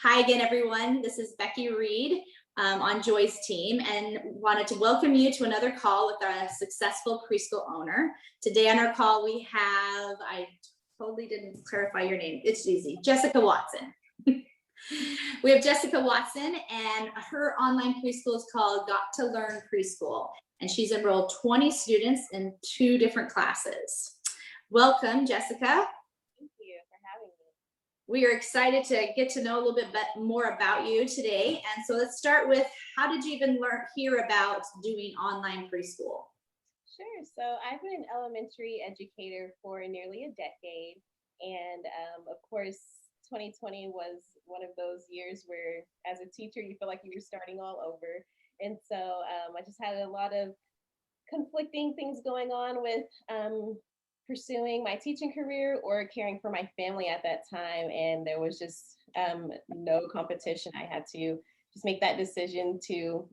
Hi again, everyone. This is Becky Reed on Joy's team, and wanted to welcome you to another call with a successful preschool owner. Today on our call, we have, I totally didn't clarify your name. It's easy, Jessica Watson. We have Jessica Watson, and her online preschool is called Got to Learn Preschool, and she's enrolled 20 students in 2 different classes. Welcome, Jessica. We are excited to get to know a little bit more about you today. And so let's start with, how did you even hear about doing online preschool? Sure. So I've been an elementary educator for nearly a decade. And of course, 2020 was one of those years where as a teacher, you feel like you were starting all over. And so I just had a lot of conflicting things going on with pursuing my teaching career or caring for my family at that time. And there was just no competition. I had to just make that decision to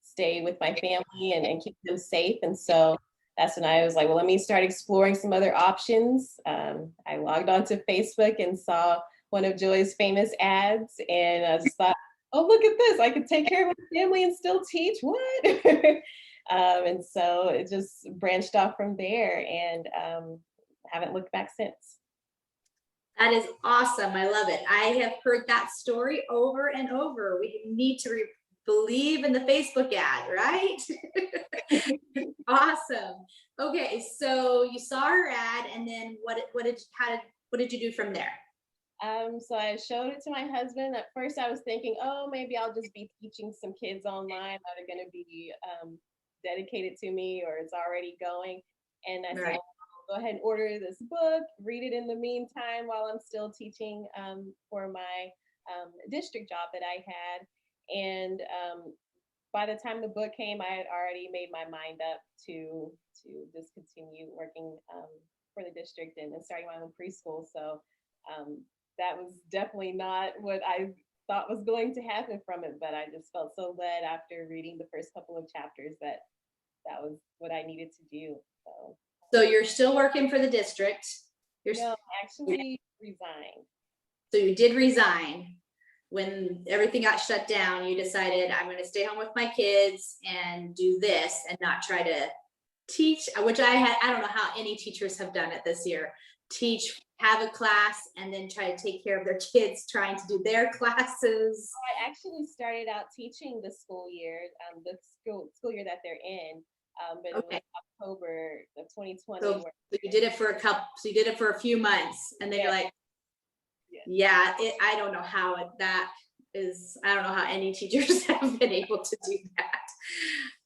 stay with my family and keep them safe. And so that's when I was like, well, let me start exploring some other options. I logged onto Facebook and saw one of Joy's famous ads. And I just thought, oh, look at this. I could take care of my family and still teach. What? And so it just branched off from there, and haven't looked back since. That is awesome. I love it. I have heard that story over and over. We need to believe in the Facebook ad, right? Awesome. Okay, so you saw her ad, and then what did you do from there? So I showed it to my husband. At first, I was thinking, oh, maybe I'll just be teaching some kids online that are going to be dedicated to me, or it's already going. And I said, well, I'll go ahead and order this book, read it in the meantime while I'm still teaching for my district job that I had. And by the time the book came, I had already made my mind up to just continue working for the district and starting my own preschool. So that was definitely not what I thought was going to happen from it, but I just felt so led after reading the first couple of chapters that was what I needed to do. So you're still working for the district? No, actually resigned. So you did resign. When everything got shut down, you decided, I'm going to stay home with my kids and do this and not try to teach, which I don't know how any teachers have done it this year. Teach, have a class, and then try to take care of their kids trying to do their classes. I actually started out teaching the school year, the school year that they're in, but okay. It was October of 2020. So you did it for a few months, and then you're like, I don't know how that is. I don't know how any teachers have been able to do that.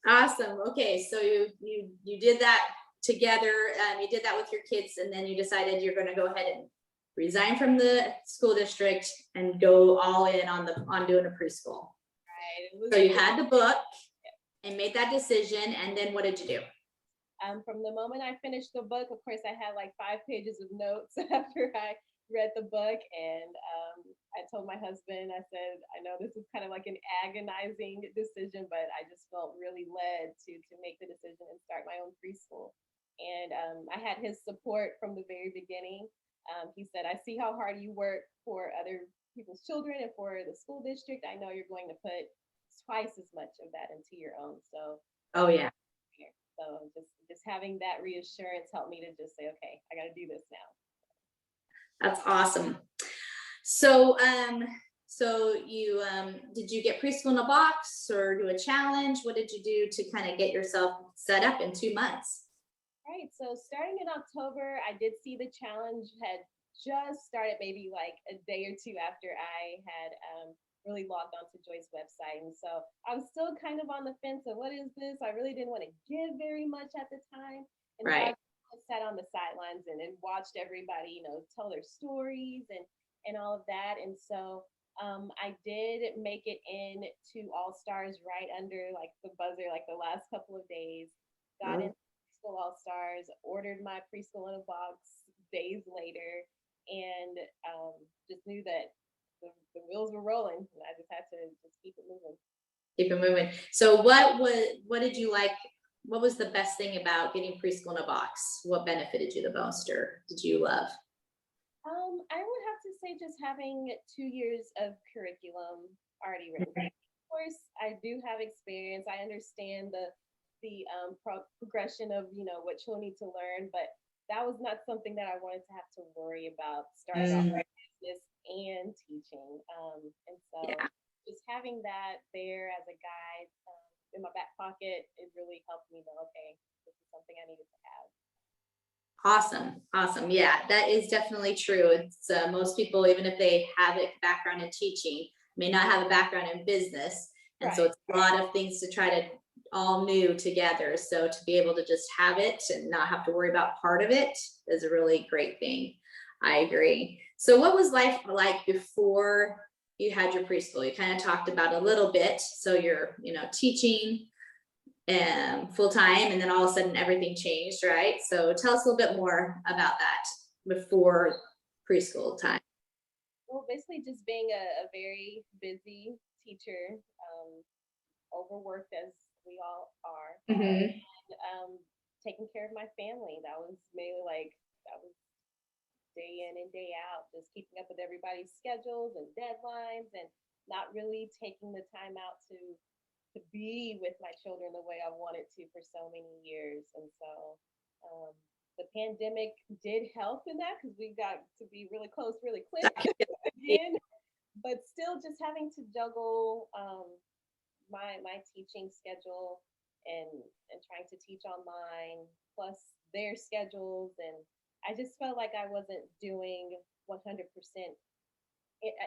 Awesome. Okay, so you did that together. You did that with your kids, and then you decided you're going to go ahead and resign from the school district and go all in on doing a preschool. Right. So you had the book and made that decision, and then what did you do? From the moment I finished the book, of course, I had like 5 pages of notes after I read the book, and I told my husband, I said, I know this is kind of like an agonizing decision, but I just felt really led to make the decision and start my own preschool. And I had his support from the very beginning. He said, I see how hard you work for other people's children and for the school district. I know you're going to put twice as much of that into your own. So, oh yeah. So just having that reassurance helped me to just say, okay, I got to do this now. That's awesome. So, you did you get Preschool in a Box or do a challenge? What did you do to kind of get yourself set up in 2 months? Right. So starting in October, I did see the challenge had just started, maybe like a day or 2 after I had really logged onto Joy's website. And so I was still kind of on the fence of what is this? I really didn't want to give very much at the time. And right. So I sat on the sidelines and watched everybody, tell their stories and all of that. And so I did make it in to All Stars right under like the buzzer, like the last couple of days. Got in Preschool All Stars, ordered my Preschool in a Box days later, and just knew that the wheels were rolling, and I just had to just keep it moving. Keep it moving. So what did you like? What was the best thing about getting Preschool in a Box? What benefited you the most, or did you love? I would have to say just having 2 years of curriculum already written. Of course, I do have experience. I understand the progression of what children need to learn, but that was not something that I wanted to have to worry about starting off my business and teaching. And so Yeah. just having that there as a guide in my back pocket, it really helped me know, okay, this is something I needed to have. Awesome. Awesome. Yeah, that is definitely true. It's most people, even if they have a background in teaching, may not have a background in business. And so Right. it's a lot of things to try to all new together. So to be able to just have it and not have to worry about part of it is a really great thing. I agree. So what was life like before you had your preschool? You kind of talked about a little bit. So you're, teaching full time, and then all of a sudden everything changed, right? So tell us a little bit more about that before preschool time. Well, basically just being a very busy teacher, overworked as we all are, Mm-hmm. and taking care of my family. That was mainly that was day in and day out, just keeping up with everybody's schedules and deadlines, and not really taking the time out to be with my children the way I wanted to for so many years. And so the pandemic did help in that because we got to be really close really quick again. But still, just having to juggle my teaching schedule and trying to teach online, plus their schedules, and I just felt like I wasn't doing 100%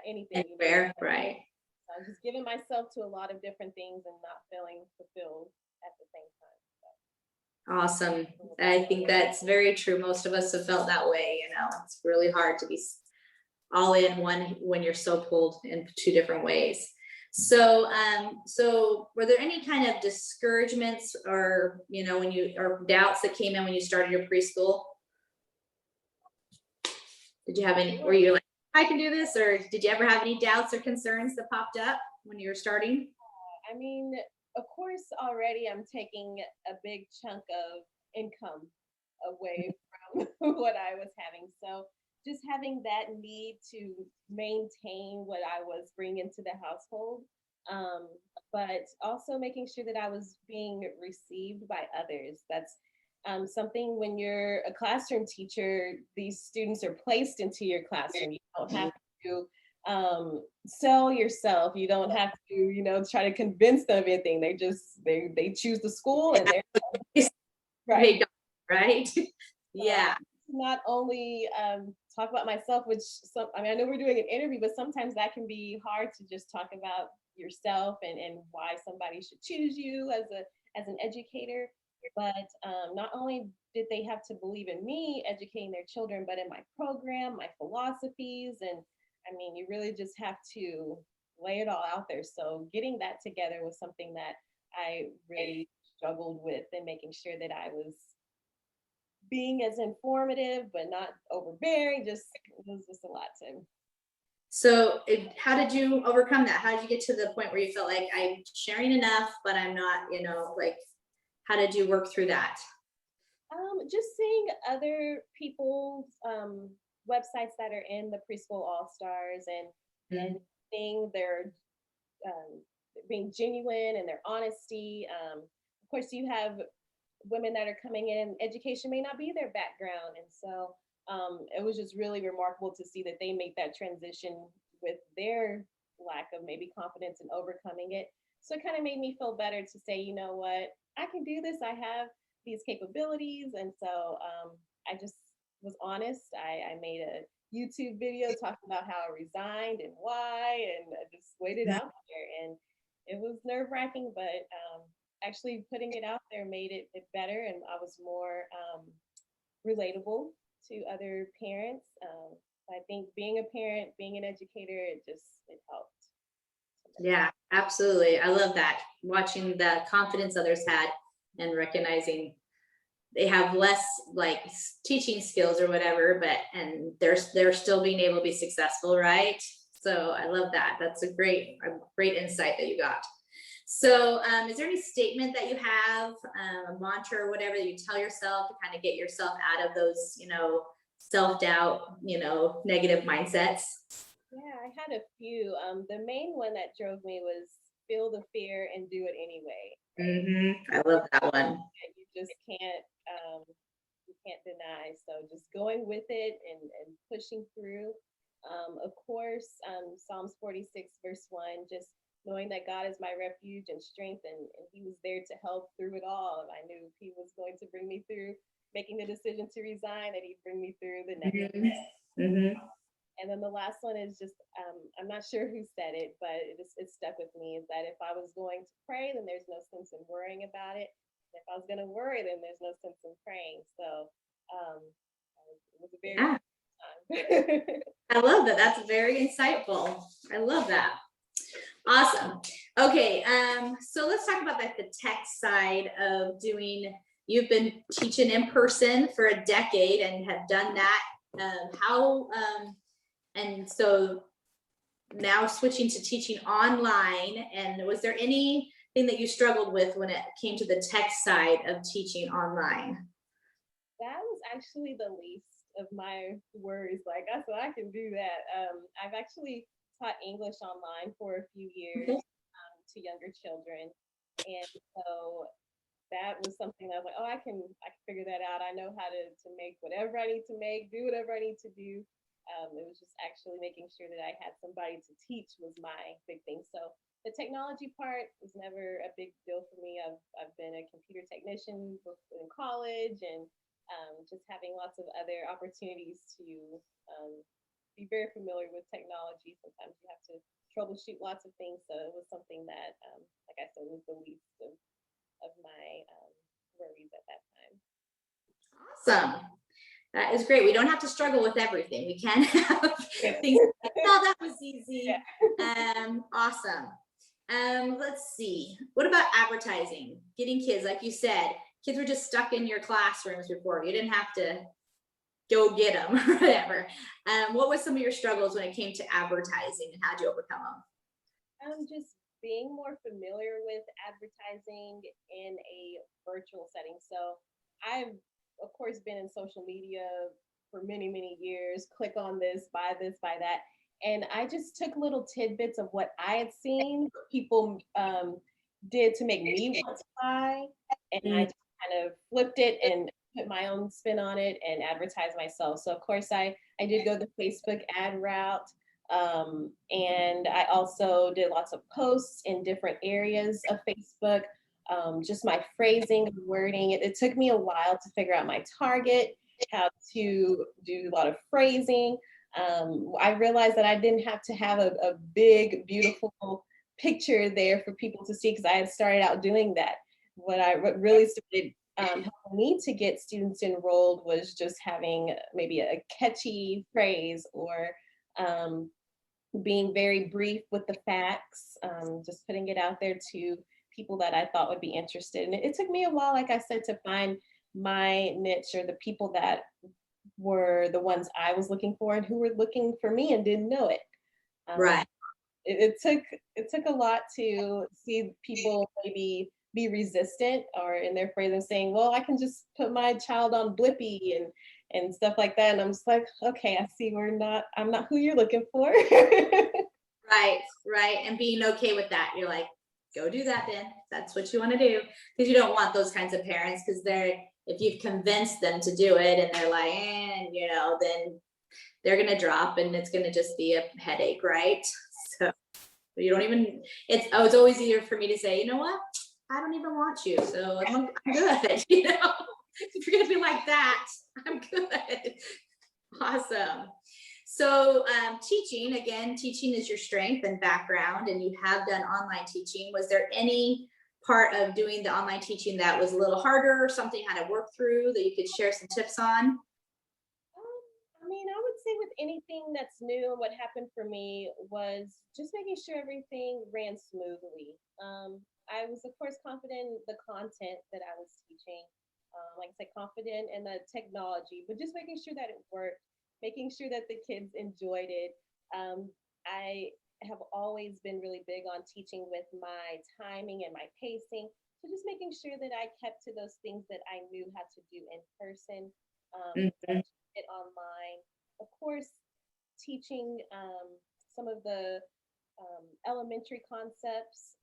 anything. Fair, right? I was just giving myself to a lot of different things and not feeling fulfilled at the same time. Awesome. I think that's very true. Most of us have felt that way. It's really hard to be all in one when you're so pulled in two different ways. So were there any kind of discouragements or or doubts that came in when you started your preschool? Did you have any, were you like, I can do this, or did you ever have any doubts or concerns that popped up when you were starting? I mean, of course, already I'm taking a big chunk of income away from what I was having. So just having that need to maintain what I was bringing into the household, but also making sure that I was being received by others. That's something when you're a classroom teacher, these students are placed into your classroom. You don't have to sell yourself. You don't have to, try to convince them of anything. They choose the school and they're right. Right. Yeah. Not only talk about myself, which I know we're doing an interview, but sometimes that can be hard to just talk about yourself and why somebody should choose you as an educator. But not only did they have to believe in me educating their children, but in my program, my philosophies, and I mean, you really just have to lay it all out there. So getting that together was something that I really struggled with, and making sure that I was being as informative but not overbearing. It was just a lot to. So how did you overcome that? How did you get to the point where you felt like I'm sharing enough, but I'm not, like, how did you work through that? Just seeing other people's websites that are in the Preschool All-Stars, and seeing their being genuine and their honesty. Of course, you have women that are coming in, education may not be their background. And so it was just really remarkable to see that they make that transition with their lack of maybe confidence in overcoming it. So it kind of made me feel better to say, you know what, I can do this. I have these capabilities. And so I just was honest. I made a YouTube video talking about how I resigned and why, and I just waited out there. And it was nerve-wracking, but actually putting it out there made it better, and I was more relatable to other parents. I think being a parent, being an educator, it helped. Yeah, absolutely. I love that. Watching the confidence others had and recognizing they have less like teaching skills or whatever, and they're still being able to be successful, right? So I love that. That's a great insight that you got. So is there any statement that you have, a mantra or whatever that you tell yourself to kind of get yourself out of those, self-doubt, negative mindsets? Yeah, I had a few. The main one that drove me was feel the fear and do it anyway. I love that one. You just you can't deny. So just going with it and pushing through. Of course, Psalms 46 verse 1, just knowing that God is my refuge and strength, and he was there to help through it all. I knew he was going to bring me through making the decision to resign, that he'd bring me through the next. And then the last one is just, I'm not sure who said it, but it stuck with me, is that if I was going to pray, then there's no sense in worrying about it. If I was going to worry, then there's no sense in praying. So it was a very time. I love that. That's very insightful. I love that. Awesome. Okay. So let's talk about like the tech side of doing, you've been teaching in person for a decade and have done that. And so now switching to teaching online, and was there anything that you struggled with when it came to the tech side of teaching online? That was actually the least of my worries. Like, I thought I can do that. I've actually taught English online for a few years to younger children, and so that was something that I was like, oh, I can figure that out. I know how to make whatever I need to make, do whatever I need to do. It was just actually making sure that I had somebody to teach was my big thing. So the technology part was never a big deal for me. I've been a computer technician in college, and just having lots of other opportunities to be very familiar with technology. Sometimes you have to troubleshoot lots of things. So it was something that, like I said, was the least of my worries at that time. Awesome. That is great. We don't have to struggle with everything. We can have things like, oh, that was easy. Yeah. Awesome. Let's see. What about advertising? Getting kids, like you said, kids were just stuck in your classrooms before. You didn't have to go get them or whatever. What was some of your struggles when it came to advertising, and how did you overcome them? Just being more familiar with advertising in a virtual setting. So I've, of course, been in social media for many, many years. Click on this, buy that. And I just took little tidbits of what I had seen people did to make me want to buy. And I just kind of flipped it and put my own spin on it and advertise myself. So of course I did go the Facebook ad route. And I also did lots of posts in different areas of Facebook. Just my phrasing, wording. It took me a while to figure out my target, how to do a lot of phrasing. I realized that I didn't have to have a big, beautiful picture there for people to see, because I had started out doing that. What really started helping me to get students enrolled was just having maybe a catchy phrase, or being very brief with the facts, just putting it out there to people that I thought would be interested. And it took me a while, like I said, to find my niche, or the people that were the ones I was looking for and who were looking for me and didn't know it. Right. It took a lot to see people maybe be resistant, or in their phrase of saying, well, I can just put my child on Blippy and stuff like that. And I'm just like, okay, I see I'm not who you're looking for. Right. And being okay with that. You're like, go do that then. That's what you want to do. Because you don't want those kinds of parents, because if you've convinced them to do it and they're like, then they're going to drop, and it's going to just be a headache, right? So you don't even, it's always easier for me to say, you know what? I don't even want you. So I'm good. If you're going to be like that, I'm good. Awesome. So teaching is your strength and background, and you have done online teaching. Was there any part of doing the online teaching that was a little harder, or something you had to work through that you could share some tips on? I would say with anything that's new, what happened for me was just making sure everything ran smoothly. I was, of course, confident in the content that I was teaching. Like I said, confident in the technology, but just making sure that it worked, making sure that the kids enjoyed it. I have always been really big on teaching with my timing and my pacing. So just making sure that I kept to those things that I knew how to do in person. it online. Of course, teaching some of the elementary concepts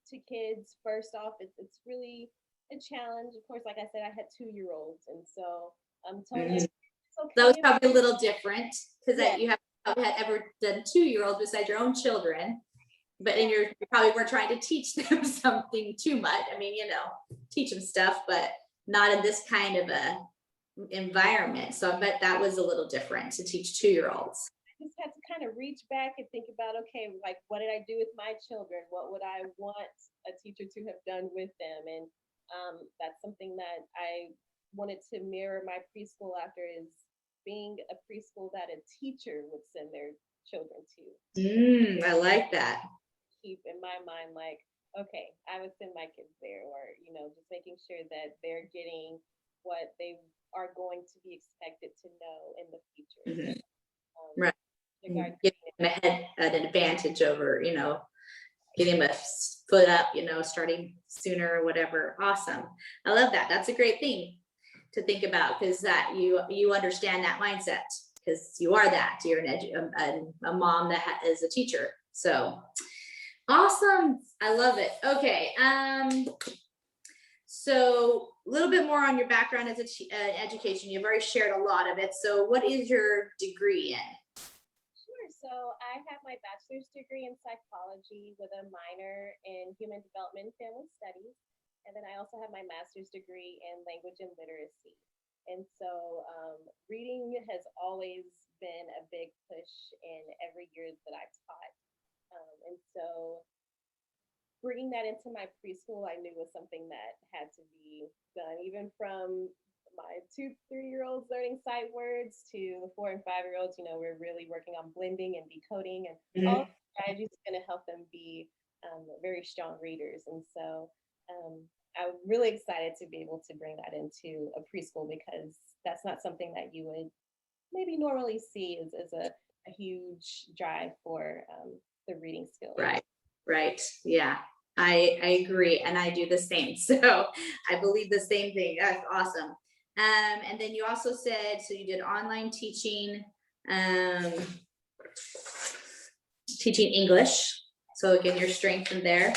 to kids. First off, it's really a challenge. Of course, like I said, I had 2-year-olds, and so I'm telling them it's That was okay. probably a little different because Yeah. you have probably had ever done 2-year-old besides your own children, but and you probably weren't trying to teach them something too much. I mean, teach them stuff, but not in this kind of a environment. So I bet that was a little different to teach 2-year-olds. Just had to kind of reach back and think about, okay, like what did I do with my children? What would I want a teacher to have done with them? And that's something that I wanted to mirror my preschool after, is being a preschool that a teacher would send their children to. I like that. Keep in my mind, like, okay, I would send my kids there, or just making sure that they're getting what they are going to be expected to know in the future. Right. Give them an advantage over, getting them a foot up, starting sooner or whatever. Awesome. I love that. That's a great thing to think about, because that you understand that mindset, because you are that. You're a mom that is a teacher. So awesome. I love it. Okay. So a little bit more on your background as education. You've already shared a lot of it. So what is your degree in? So I have my bachelor's degree in psychology with a minor in human development and family studies. And then I also have my master's degree in language and literacy. And so reading has always been a big push in every year that I've taught. And so bringing that into my preschool, I knew was something that had to be done, even from my 2-3-year-olds learning sight words to the 4 and 5-year-olds. We're really working on blending and decoding, and all the strategies are going to help them be very strong readers. And so I'm really excited to be able to bring that into a preschool, because that's not something that you would maybe normally see as a huge drive for the reading skills. Right. Yeah. I agree, and I do the same. So I believe the same thing. That's awesome. And then you also said, so you did online teaching, teaching English. So again, your strength in there.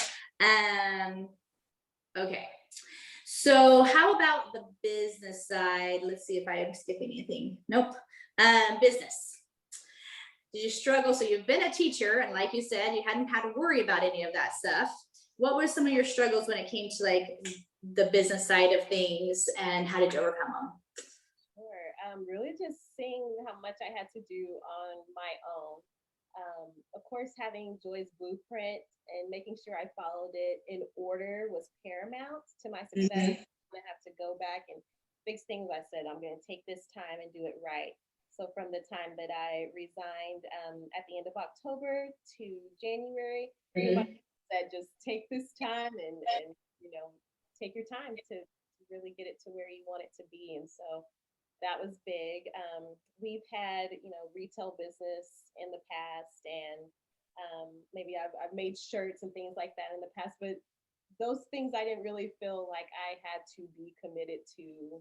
Okay. So how about the business side? Let's see if I am skipping anything. Nope. Business. Did you struggle? So you've been a teacher, and like you said, you hadn't had to worry about any of that stuff. What were some of your struggles when it came to like the business side of things, and how did you overcome them? Sure. Really just seeing how much I had to do on my own. Of course, having Joy's blueprint and making sure I followed it in order was paramount to my success. I'm going to have to go back and fix things. I said, I'm going to take this time and do it right. So from the time that I resigned at the end of October to January, everybody said, just take this time and take your time to really get it to where you want it to be. And so that was big. We've had, retail business in the past, and maybe I've made shirts and things like that in the past, but those things I didn't really feel like I had to be committed to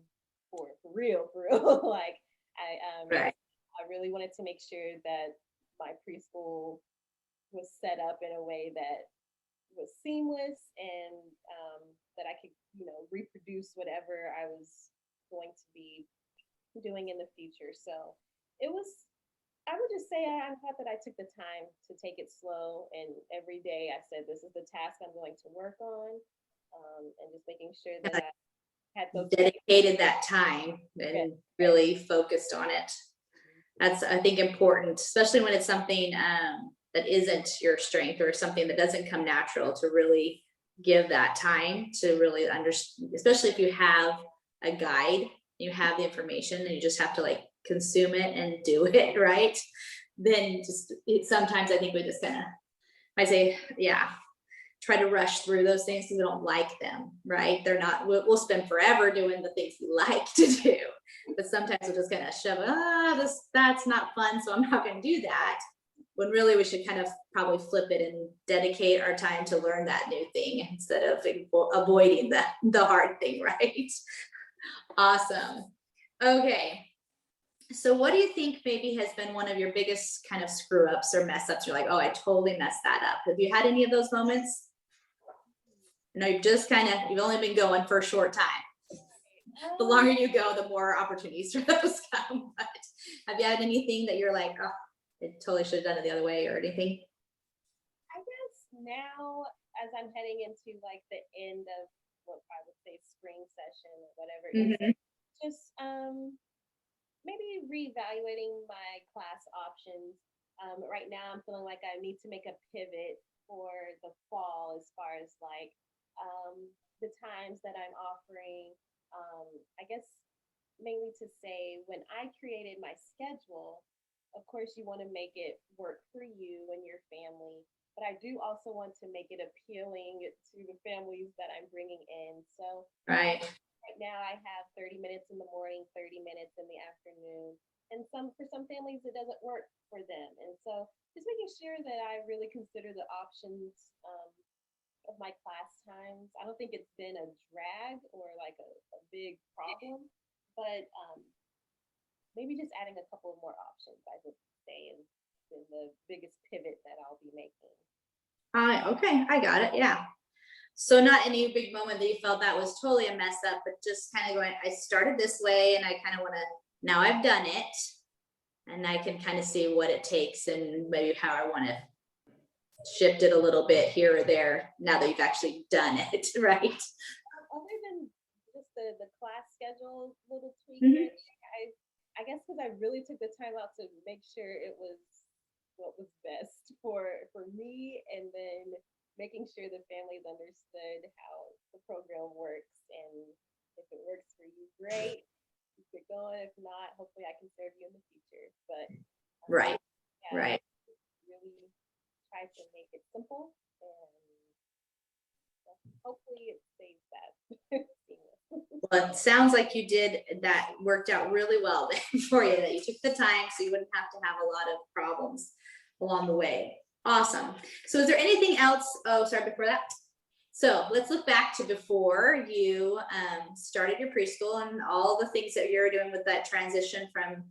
for real. Like I really wanted to make sure that my preschool was set up in a way that was seamless, and that I could, reproduce whatever I was going to be doing in the future. So it was, I would just say I'm glad that I took the time to take it slow, and every day I said, this is the task I'm going to work on, and just making sure that I had those dedicated that time and really focused on it. That's, I think, important, especially when it's something that isn't your strength or something that doesn't come natural, to really give that time to really understand, especially if you have a guide, you have the information, and you just have to like consume it and do it right. Then sometimes I think we just kind of, I say, try to rush through those things because we don't like them, right? They're not, we'll spend forever doing the things we like to do, but sometimes we'll just kind of shove, that's not fun, so I'm not going to do that. When really we should kind of probably flip it and dedicate our time to learn that new thing instead of avoiding the hard thing, right? Awesome. Okay. So what do you think maybe has been one of your biggest kind of screw ups or mess ups? You're like, oh, I totally messed that up. Have you had any of those moments? No, you've only been going for a short time. The longer you go, the more opportunities for those come. But have you had anything that you're like, oh, I totally should have done it the other way or anything? I guess now, as I'm heading into like the end of what I would say spring session or whatever, Mm-hmm. just maybe reevaluating my class options. Right now, I'm feeling like I need to make a pivot for the fall as far as like the times that I'm offering. I guess mainly to say when I created my schedule, of course, you want to make it work for you and your family. But I do also want to make it appealing to the families that I'm bringing in. So Right. right now I have 30 minutes in the morning, 30 minutes in the afternoon. And for some families it doesn't work for them. And so just making sure that I really consider the options of my class times. I don't think it's been a drag or like a big problem, but maybe just adding a couple of more options, I would say, is been the biggest pivot that I'll be making. Okay, I got it. Yeah. So not any big moment that you felt that was totally a mess up, but just kind of going, I started this way and I kind of want to, now I've done it and I can kind of see what it takes and maybe how I want to shift it a little bit here or there now that you've actually done it, right? Other than just the class schedule little tweak, Mm-hmm. I guess because I really took the time out to make sure it was what was best for me, and then making sure the families understood how the program works, and if it works for you, great, keep it going. If not, hopefully I can serve you in the future. But Right, yeah, right. really try to make it simple, and hopefully it stays that seamless. Well, it sounds like you did that, worked out really well for you, that you took the time so you wouldn't have to have a lot of problems along the way. Awesome. So is there anything else? Oh, sorry, before that. So let's look back to before you started your preschool and all the things that you're doing with that transition from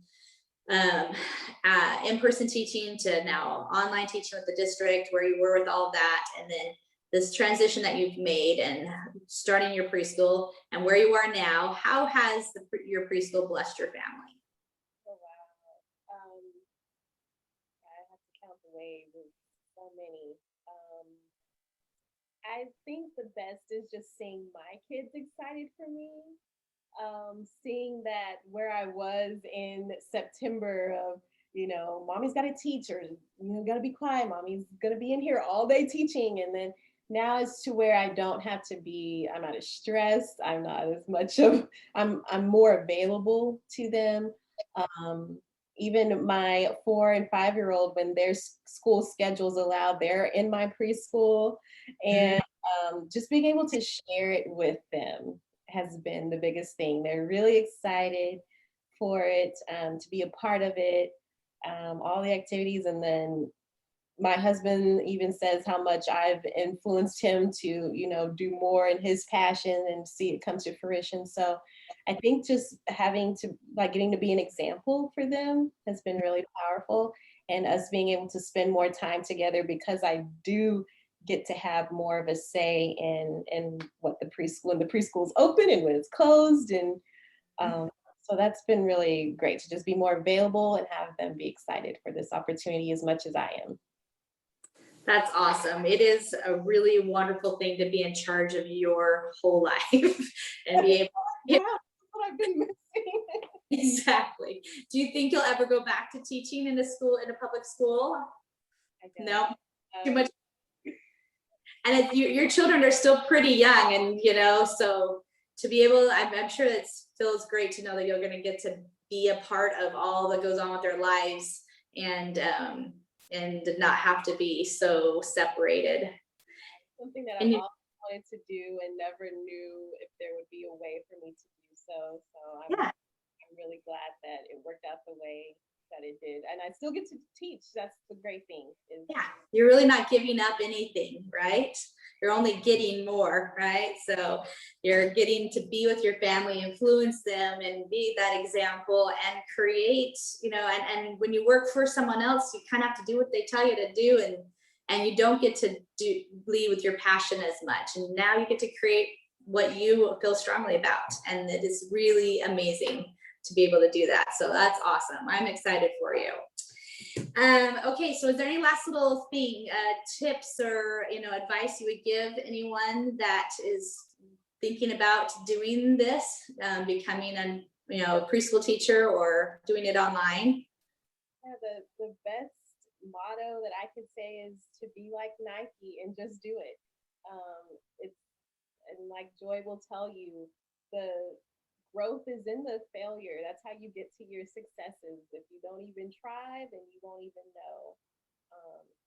in-person teaching to now online teaching with the district, where you were with all of that, and then this transition that you've made and starting your preschool and where you are now. How has your preschool blessed your family? Oh wow. I have to count the ways. There's so many. I think the best is just seeing my kids excited for me. Seeing that where I was in September of, mommy's got to teach, or got to be quiet. Mommy's gonna be in here all day teaching, and then now it's to where I don't have to be. I'm not as stressed. I'm not as much of. I'm more available to them. Um, Even my 4 and 5-year-old, when their school schedules allow, they're in my preschool, and just being able to share it with them has been the biggest thing. They're really excited for it, to be a part of it, all the activities. And then my husband even says how much I've influenced him to, do more in his passion and see it come to fruition. So I think just having to, like, getting to be an example for them has been really powerful. And us being able to spend more time together, because I do get to have more of a say in what the preschool, when the preschool's open and when it's closed. And so that's been really great to just be more available and have them be excited for this opportunity as much as I am. That's awesome. It is a really wonderful thing to be in charge of your whole life and be able Yeah, that's what I've been missing. exactly. Do you think you'll ever go back to teaching in a public school? No, too much. And your children are still pretty young, and so to be able, I'm sure it feels great to know that you're going to get to be a part of all that goes on with their lives, and not have to be so separated. Something that I've always wanted to do and never knew if there would be a way for me to do so. So I'm really glad that it worked out the way that it did. And I still get to teach. That's the great thing. You're really not giving up anything, right? you're only getting more, right? So you're getting to be with your family, influence them, and be that example, and create, and when you work for someone else, you kind of have to do what they tell you to do, and you don't get to lead with your passion as much. And now you get to create what you feel strongly about, and it is really amazing to be able to do that. So that's awesome. I'm excited for you. Okay, so is there any last little thing, tips or advice you would give anyone that is thinking about doing this, becoming a preschool teacher or doing it online? Yeah, the best motto that I could say is to be like Nike and just do it. And like Joy will tell you, the growth is in the failure. That's how you get to your successes. If you don't even try, then you won't even know.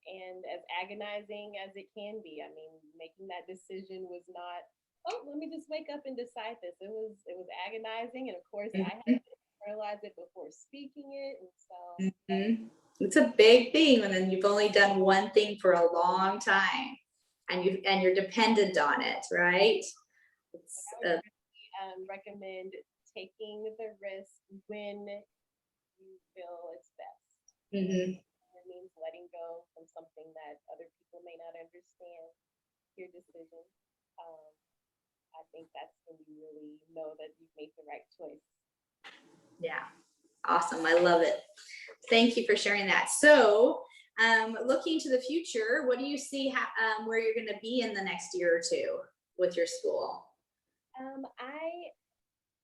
And as agonizing as it can be, I mean, making that decision was not, oh, let me just wake up and decide this. It was agonizing, and of course, I had to internalize it before speaking it, and so. It's a big thing, and then you've only done one thing for a long time, and you're dependent on it, right? I would really recommend taking the risk when you feel it's best. It means letting go from something that other people may not understand your decision. I think that's when you really know that you've made the right choice. Yeah, awesome. I love it. Thank you for sharing that. So, looking to the future, what do you see where you're going to be in the next year or two with your school?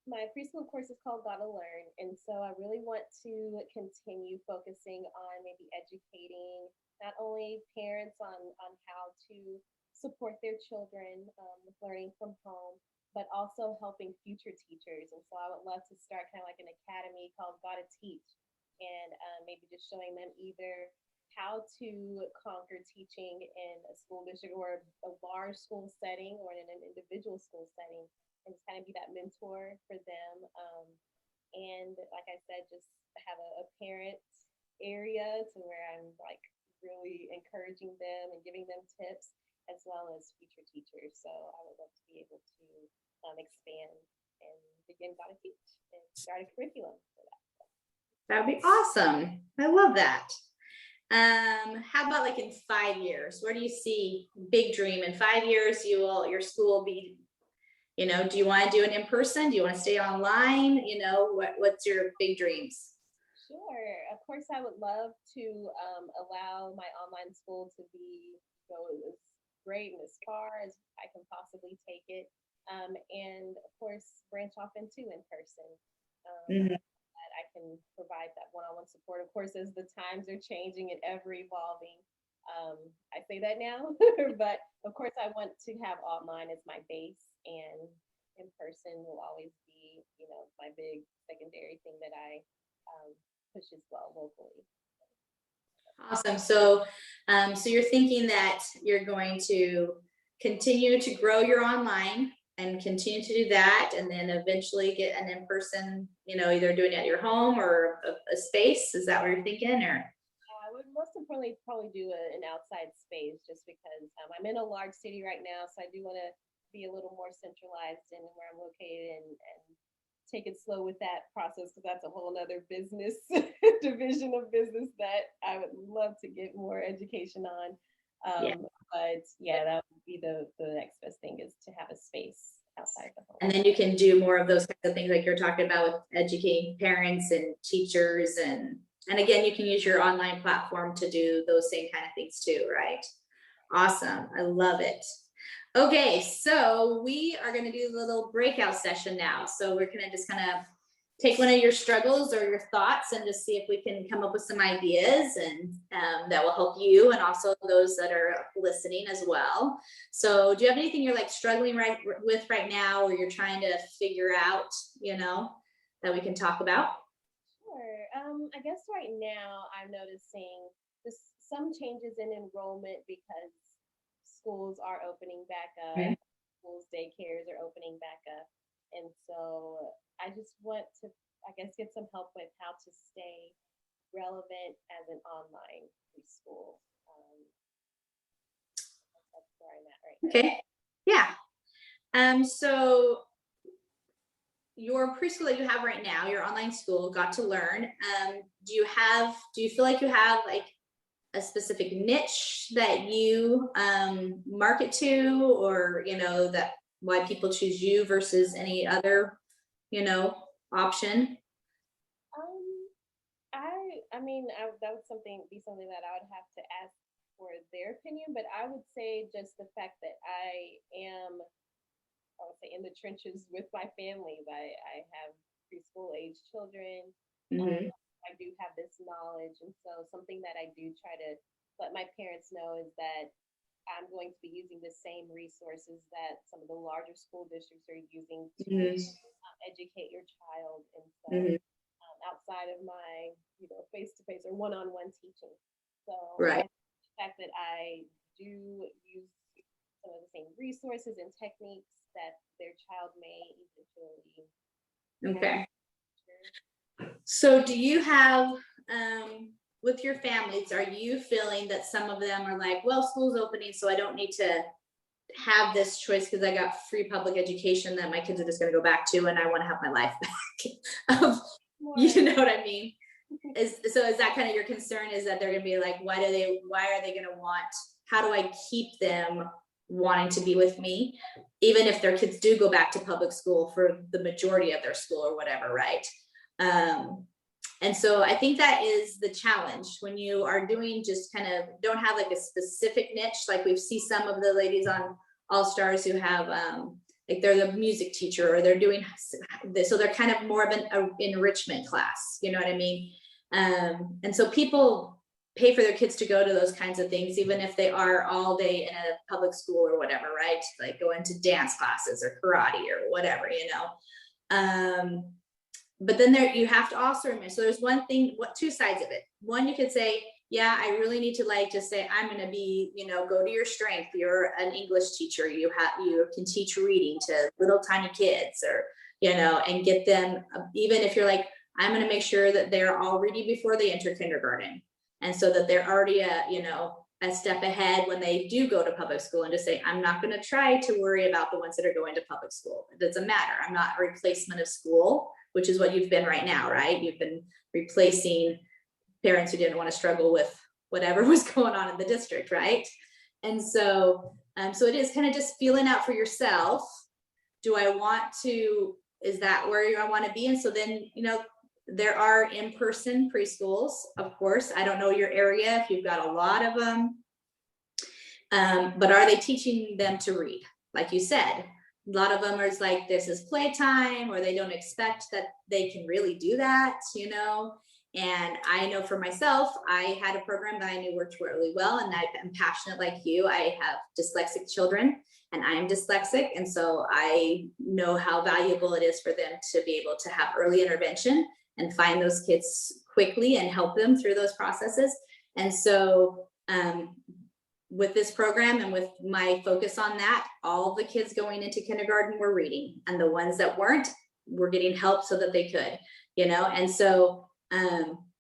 My preschool course is called Gotta Learn, and so I really want to continue focusing on maybe educating not only parents on how to support their children with learning from home, but also helping future teachers. And so I would love to start kind of like an academy called Gotta Teach, and maybe just showing them either how to conquer teaching in a school district or a large school setting or in an individual school setting, and just kind of be that mentor for them. And like I said, just have a parent area to where I'm like really encouraging them and giving them tips, as well as future teachers. So I would love to be able to expand and begin Gotta Teach and start a curriculum for that. That would be awesome. I love that. How about like in 5 years? Where do you see big dream in 5 years? Your school will be, do you want to do it in person? Do you want to stay online? What's your big dreams? Sure. Of course, I would love to allow my online school to go as great and as far as I can possibly take it. And of course, branch off into in person. That I can provide that one-on-one support. Of course, as the times are changing and ever evolving, I say that now, but of course, I want to have online as my base, and in person will always be, my big secondary thing that I push as well locally. Awesome. So, so you're thinking that you're going to continue to grow your online and continue to do that, and then eventually get an in-person, either doing it at your home or a space. Is that what you're thinking, or? I would most importantly probably do an outside space, just because I'm in a large city right now, so I do want to be a little more centralized in where I'm located, and take it slow with that process, because that's a whole other business division of business that I would love to get more education on. But yeah, that would be the next best thing, is to have a space outside the home. And then you can do more of those kinds of things like you're talking about with educating parents and teachers, and again, you can use your online platform to do those same kind of things too, right? Awesome. I love it. Okay, so we are going to do a little breakout session now. So we're going to just kind of take one of your struggles or your thoughts and just see if we can come up with some ideas, and that will help you and also those that are listening as well. So do you have anything you're like struggling with right now, or you're trying to figure out, that we can talk about? Sure. I guess right now I'm noticing some changes in enrollment, because schools are opening back up, schools, daycares are opening back up. And so I just want to, I guess, get some help with how to stay relevant as an online preschool. That's where I'm at right Okay. Yeah. So your preschool that you have right now, your online school, Got to Learn, do you feel like you have like a specific niche that you market to, or that why people choose you versus any other option? Um, I mean, that would be something that I would have to ask for their opinion, but I would say just the fact that I would say in the trenches with my family. I have preschool age children. Um, Hmm. I do have this knowledge, and so something that I do try to let my parents know is that I'm going to be using the same resources that some of the larger school districts are using to Hmm. educate your child. And so, Hmm. outside of my, face-to-face or one-on-one teaching, so Right. I the fact that I do use some of the same resources and techniques that their child may eventually have. Okay. So do you have, with your families, are you feeling that some of them are like, well, school's opening, so I don't need to have this choice because I got free public education that my kids are just going to go back to, and I want to have my life back? More, You know what I mean? Is that kind of your concern, is that they're going to be like, why are they going to want, how do I keep them wanting to be with me, even if their kids do go back to public school for the majority of their school or whatever, right? um, and so I think that is the challenge when you are doing, just kind of don't have like a specific niche. Like we see some of the ladies on All Stars who have like they're the music teacher, or they're doing this, so they're kind of more of an enrichment class, you know what I mean? And so people pay for their kids to go to those kinds of things, even if they are all day in a public school or whatever, right? Like going to dance classes or karate or whatever, but then there, you have to also remember, so there's one thing, two sides of it. One, you could say, yeah, I really need to like just say, I'm going to be, go to your strength. You're an English teacher. You can teach reading to little tiny kids, or, and get them, even if you're like, I'm going to make sure that they're all reading before they enter kindergarten. And so that they're already a step ahead when they do go to public school, and just say, I'm not going to try to worry about the ones that are going to public school. It doesn't matter. I'm not a replacement of school, which is what you've been right now, right? You've been replacing parents who didn't want to struggle with whatever was going on in the district, right? And so, so it is kind of just feeling out for yourself. Do I want to, is that where I want to be? And so then, there are in-person preschools, of course. I don't know your area, if you've got a lot of them, but are they teaching them to read? Like you said, a lot of them are like, this is playtime, or they don't expect that they can really do that, And I know for myself, I had a program that I knew worked really well, and I'm passionate like you. I have dyslexic children, and I am dyslexic. And so I know how valuable it is for them to be able to have early intervention and find those kids quickly and help them through those processes. And so, with this program and with my focus on that, all the kids going into kindergarten were reading, and the ones that weren't were getting help so that they could, and so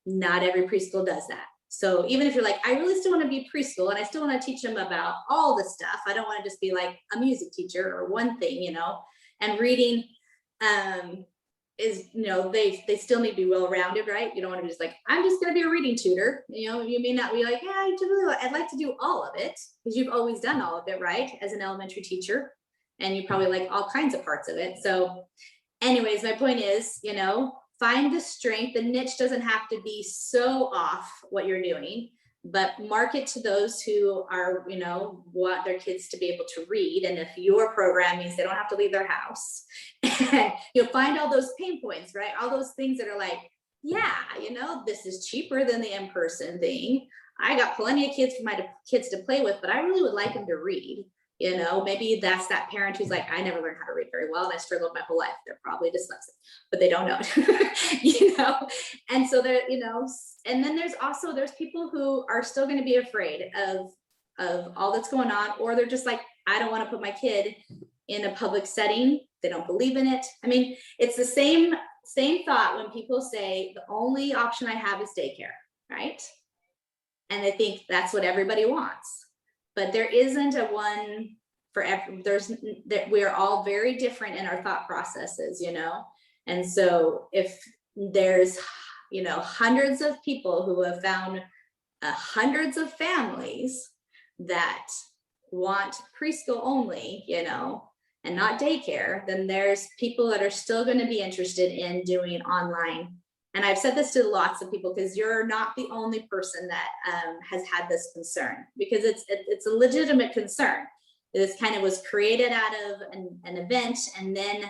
not every preschool does that. So even if you're like, I really still want to be preschool and I still want to teach them about all the stuff, I don't want to just be like a music teacher or one thing, and reading is, they still need to be well-rounded, right? You don't want to be just like, I'm just going to be a reading tutor. You may not be like, yeah, I'd like to do all of it, because you've always done all of it, right? As an elementary teacher, and you probably like all kinds of parts of it. So anyways, my point is, find the strength. The niche doesn't have to be so off what you're doing, but market to those who are, want their kids to be able to read. And if your program means they don't have to leave their house, and you'll find all those pain points, right? All those things that are like, yeah, this is cheaper than the in-person thing. I got plenty of kids for my kids to play with, but I really would like them to read. Maybe that's that parent who's like, I never learned how to read very well, and I struggled my whole life. They're probably dyslexic, but they don't know it. And so there, and then there's people who are still going to be afraid of all that's going on, or they're just like, I don't want to put my kid in a public setting. They don't believe in it. I mean, it's the same thought when people say the only option I have is daycare, right? And I think that's what everybody wants. But there isn't a one that we're all very different in our thought processes, and so if there's hundreds of people who have found hundreds of families that want preschool only, and not daycare, then there's people that are still going to be interested in doing online. And I've said this to lots of people, because you're not the only person that has had this concern, because it's a legitimate concern. This kind of was created out of an event, and then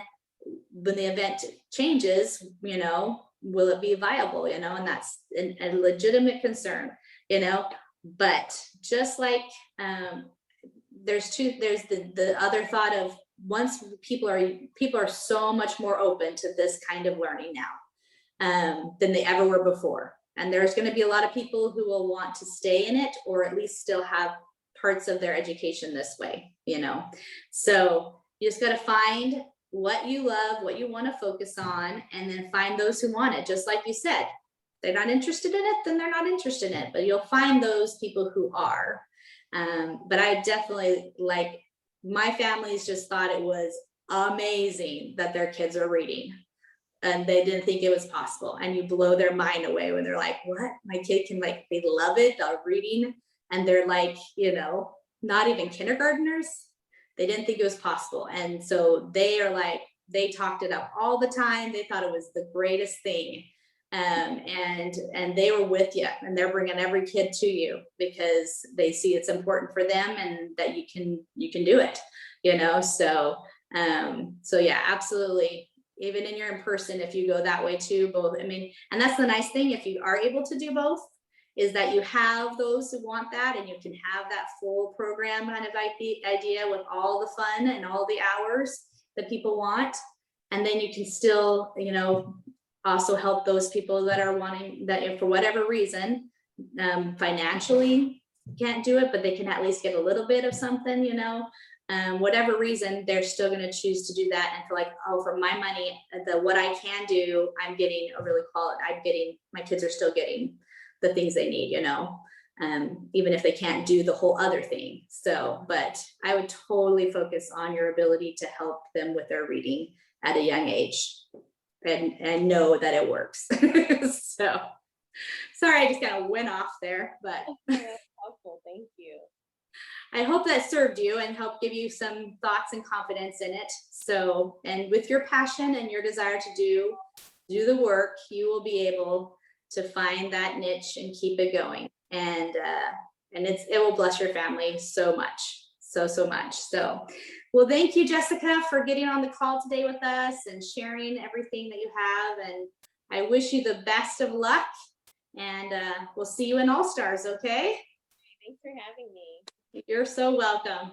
when the event changes, will it be viable, and that's a legitimate concern, but just like there's the other thought of, once people are so much more open to this kind of learning now than they ever were before. And there's going to be a lot of people who will want to stay in it, or at least still have parts of their education this way, So you just got to find what you love, what you want to focus on, and then find those who want it. Just like you said, they're not interested in it, then they're not interested in it, but you'll find those people who are. But I definitely, my family's just thought it was amazing that their kids are reading, and they didn't think it was possible. And you blow their mind away when they're like, what? My kid can, they love it, they're reading. And they're not even kindergartners. They didn't think it was possible. And so they talked it up all the time. They thought it was the greatest thing. And they were with you, and they're bringing every kid to you because they see it's important for them, and that you can do it, so yeah, absolutely. Even in your in-person, if you go that way too, both, and that's the nice thing, if you are able to do both, is that you have those who want that, and you can have that full program kind of idea with all the fun and all the hours that people want. And then you can still, also help those people that are wanting that, if for whatever reason, financially can't do it, but they can at least get a little bit of something, whatever reason, they're still going to choose to do that and feel like, oh, for my money, what I can do, I'm getting a really my kids are still getting the things they need, even if they can't do the whole other thing. So, but I would totally focus on your ability to help them with their reading at a young age, and know that it works. So, sorry, I just kind of went off there, but that's helpful. Thank you. I hope that served you and helped give you some thoughts and confidence in it. So, and with your passion and your desire to do the work, you will be able to find that niche and keep it going. And it will bless your family so much, so much. So, well, thank you, Jessica, for getting on the call today with us and sharing everything that you have. And I wish you the best of luck, and we'll see you in All Stars. Okay. Thanks for having me. You're so welcome.